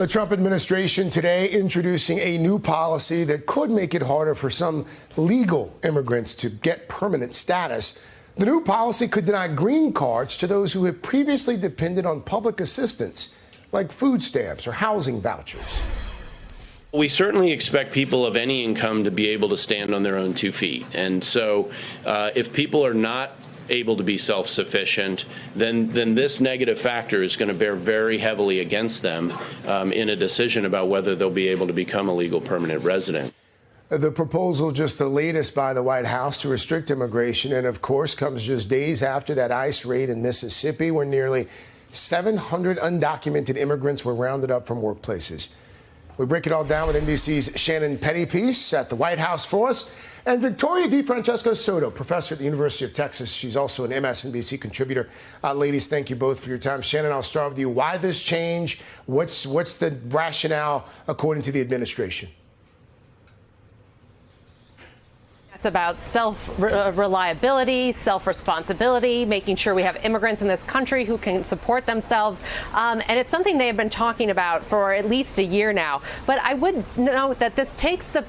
The Trump administration today introducing a new policy that could make it harder for some legal immigrants to get permanent status. The new policy could deny green cards to those who have previously depended on public assistance, like food stamps or housing vouchers. We certainly expect people of any income to be able to stand on their own 2 feet. And so if people are not able to be self-sufficient, then this negative factor is going to bear very heavily against them in a decision about whether they'll be able to become a legal permanent resident. The proposal, just the latest by the White House to restrict immigration, and of course comes just days after that ICE raid in Mississippi where nearly 700 undocumented immigrants were rounded up from workplaces. We break it all down with NBC's Shannon Pettypiece at the White House for us, and Victoria DeFrancesco Soto, professor at the University of Texas. She's also an MSNBC contributor. Ladies, thank you both for your time. Shannon, I'll start with you. Why this change? What's the rationale according to the administration? It's about self-reliability, self-responsibility, making sure we have immigrants in this country who can support themselves. And it's something they have been talking about for at least a year now. But I would note that this takes the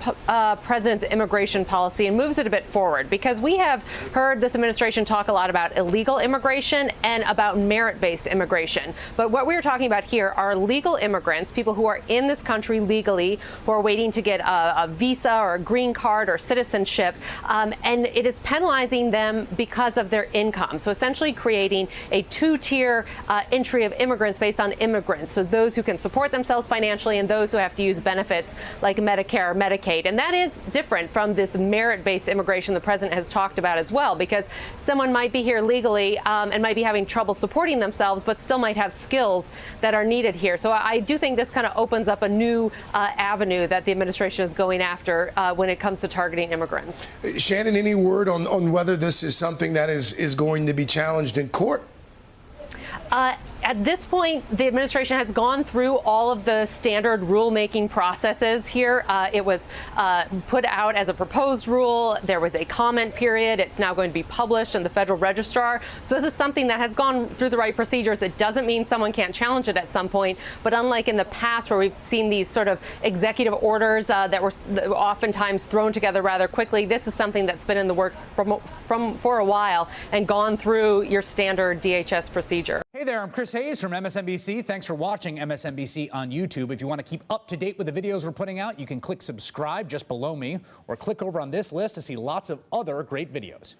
president's immigration policy and moves it a bit forward, because we have heard this administration talk a lot about illegal immigration and about merit-based immigration. But what we're talking about here are legal immigrants, people who are in this country legally, who are waiting to get a visa or a green card or citizenship. And it is penalizing them because of their income. So essentially creating a two-tier entry of immigrants based on immigrants. So those who can support themselves financially and those who have to use benefits like Medicare or Medicaid. And that is different from this merit-based immigration the president has talked about as well, because someone might be here legally and might be having trouble supporting themselves, but still might have skills that are needed here. So I do think this kind of opens up a new avenue that the administration is going after when it comes to targeting immigrants. Shannon, any word on whether this is something that is going to be challenged in court? At this point, the administration has gone through all of the standard rulemaking processes here. It was put out as a proposed rule. There was a comment period. It's now going to be published in the Federal Registrar. So this is something that has gone through the right procedures. It doesn't mean someone can't challenge it at some point. But unlike in the past, where we've seen these sort of executive orders that were oftentimes thrown together rather quickly, this is something that's been in the works for a while and gone through your standard DHS procedure. Hey there, I'm Chris Hayes from MSNBC. Thanks for watching MSNBC on YouTube. If you want to keep up to date with the videos we're putting out, you can click subscribe just below me or click over on this list to see lots of other great videos.